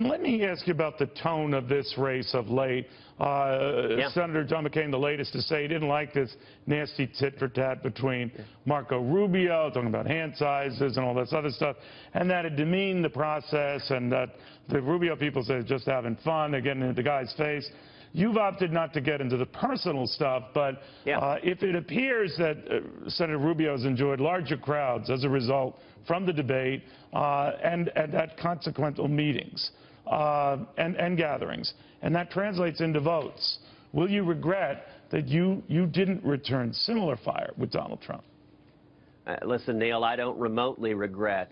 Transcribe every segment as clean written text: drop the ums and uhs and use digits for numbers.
Let me ask you about the tone of this race of late. Senator John McCain, the latest to say he didn't like this nasty tit-for-tat between Marco Rubio, talking about hand sizes and all this other stuff, and that it demeaned the process, and that the Rubio people say it's just having fun, they're getting into the guy's face. You've opted not to get into the personal stuff, but if it appears that Senator Rubio has enjoyed larger crowds as a result from the debate and at consequential meetings and gatherings, and that translates into votes, will you regret that you didn't return similar fire with Donald Trump? Listen, Neil, I don't remotely regret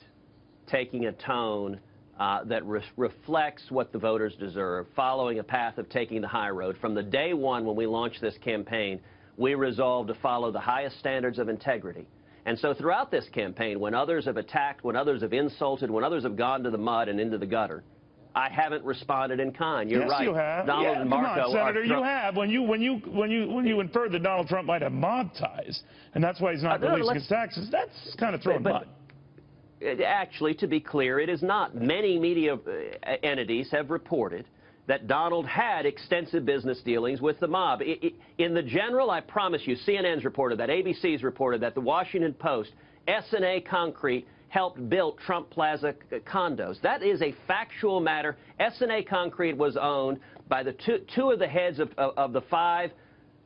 taking a tone that reflects what the voters deserve, following a path of taking the high road. From the day one when we launched this campaign, we resolved to follow the highest standards of integrity. And so throughout this campaign, when others have attacked, when others have insulted, when others have gone to the mud and into the gutter, I haven't responded in kind. You're right. Yes, you have. Donald and Marco come on, Senator, are you have. When you inferred that Donald Trump might have mob ties, and that's why he's not releasing his taxes, that's kind of throwing mud. Actually, to be clear, it is not. Many media entities have reported that Donald had extensive business dealings with the mob. In the general, I promise you, CNN's reported that, ABC's reported that, the Washington Post, S&A Concrete helped build Trump Plaza condos. That is a factual matter. S&A Concrete was owned by the two of the heads of the 5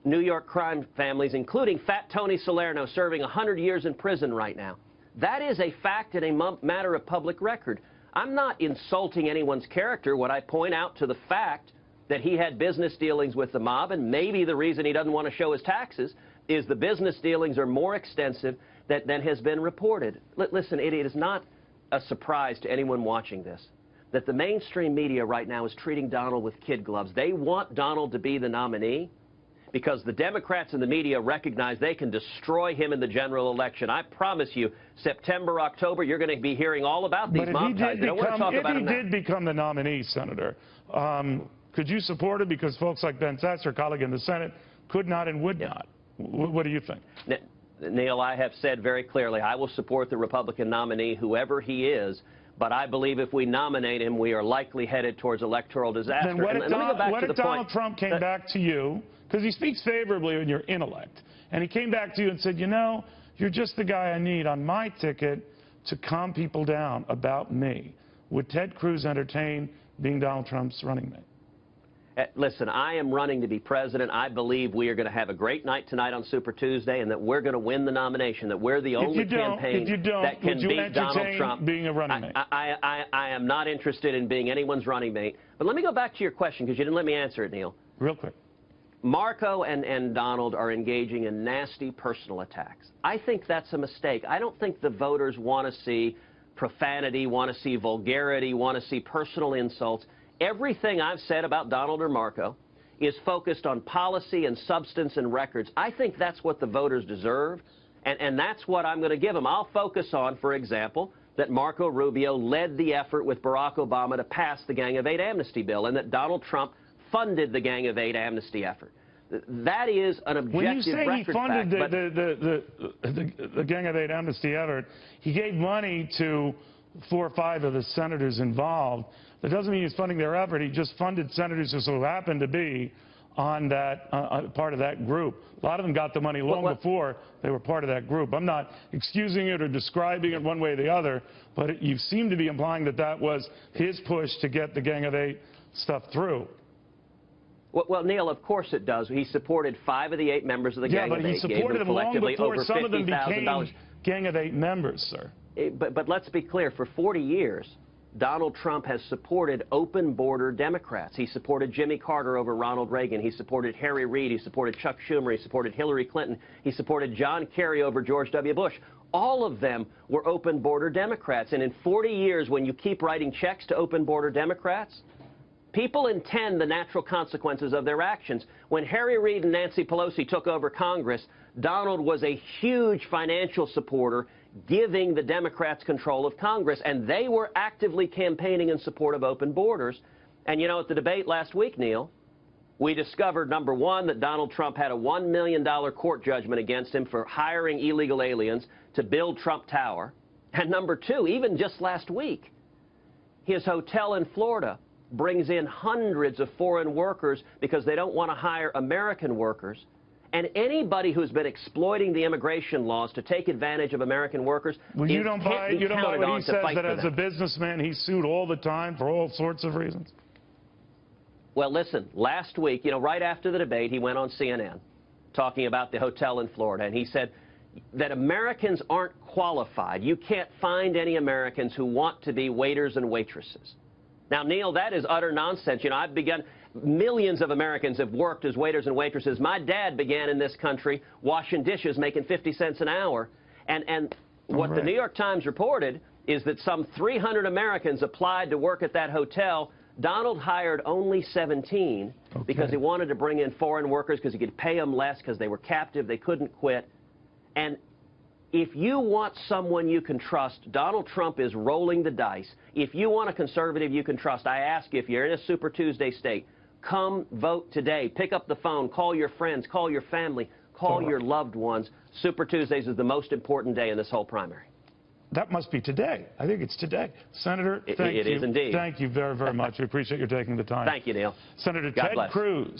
New York crime families, including Fat Tony Salerno, serving 100 years in prison right now. That is a fact and a matter of public record. I'm not insulting anyone's character when I point out to the fact that he had business dealings with the mob, and maybe the reason he doesn't want to show his taxes is the business dealings are more extensive than has been reported. Listen, it is not a surprise to anyone watching this that the mainstream media right now is treating Donald with kid gloves. They want Donald to be the nominee because the Democrats and the media recognize they can destroy him in the general election. I promise you, September, October, you're going to be hearing all about these mob ties. If he did become the nominee, Senator, could you support it? Because folks like Ben Sasse, your colleague in the Senate, could not and would not. What do you think? Neil, I have said very clearly, I will support the Republican nominee, whoever he is, but I believe if we nominate him, we are likely headed towards electoral disaster. Then what if Donald Trump came back to you, because he speaks favorably on your intellect, and he came back to you and said, you know, you're just the guy I need on my ticket to calm people down about me. Would Ted Cruz entertain being Donald Trump's running mate? Listen, I am running to be president. I believe we are going to have a great night tonight on Super Tuesday, and that we're going to win the nomination, that we're the only campaign that can beat Donald Trump. Being a running mate? I am not interested in being anyone's running mate. But let me go back to your question, because you didn't let me answer it, Neil. Real quick. Marco and Donald are engaging in nasty personal attacks. I think that's a mistake. I don't think the voters want to see profanity, want to see vulgarity, want to see personal insults. Everything I've said about Donald or Marco is focused on policy and substance and records. I think that's what the voters deserve, and that's what I'm going to give them. I'll focus on, for example, that Marco Rubio led the effort with Barack Obama to pass the Gang of 8 amnesty bill, and that Donald Trump funded the Gang of 8 amnesty effort. That is an objective record fact. When you say he funded the Gang of 8 amnesty effort, he gave money to 4 or 5 of the senators involved. That doesn't mean he's funding their effort. He just funded senators who so happened to be on that part of that group. A lot of them got the money long before they were part of that group. I'm not excusing it or describing it one way or the other, but you seem to be implying that that was his push to get the Gang of 8 stuff through. Well, Neil, of course it does. He supported 5 of the 8 members of the Gang of 8. Yeah, but he supported them long before some of them became Gang of 8 members, sir. But let's be clear. For 40 years, Donald Trump has supported open-border Democrats. He supported Jimmy Carter over Ronald Reagan. He supported Harry Reid. He supported Chuck Schumer. He supported Hillary Clinton. He supported John Kerry over George W. Bush. All of them were open-border Democrats. And in 40 years, when you keep writing checks to open-border Democrats, people intend the natural consequences of their actions. When Harry Reid and Nancy Pelosi took over Congress, Donald was a huge financial supporter, giving the Democrats control of Congress, and they were actively campaigning in support of open borders. And you know, at the debate last week, Neil, we discovered, number one, that Donald Trump had a $1 million court judgment against him for hiring illegal aliens to build Trump Tower. And number two, even just last week, his hotel in Florida brings in hundreds of foreign workers because they don't want to hire American workers. And anybody who's been exploiting the immigration laws to take advantage of American workers well, you don't buy what he says, that as a them. businessman he's sued all the time for all sorts of reasons? Well, listen, last week, right after the debate, he went on CNN talking about the hotel in Florida, and he said that Americans aren't qualified. You can't find any Americans who want to be waiters and waitresses. Now, Neil, that is utter nonsense. Millions of Americans have worked as waiters and waitresses. My dad began in this country washing dishes, making 50 cents an hour. And what the New York Times reported is that some 300 Americans applied to work at that hotel. Donald hired only 17 because he wanted to bring in foreign workers because he could pay them less because they were captive, they couldn't quit. And if you want someone you can trust, Donald Trump is rolling the dice. If you want a conservative you can trust, I ask you, if you're in a Super Tuesday state, come vote today. Pick up the phone, call your friends, call your family, call your loved ones. Super Tuesdays is the most important day in this whole primary. That must be today. I think it's today. Senator, thank you. It is indeed. Thank you very, very much. We appreciate your taking the time. Thank you, Neil. Senator God Ted bless. Cruz.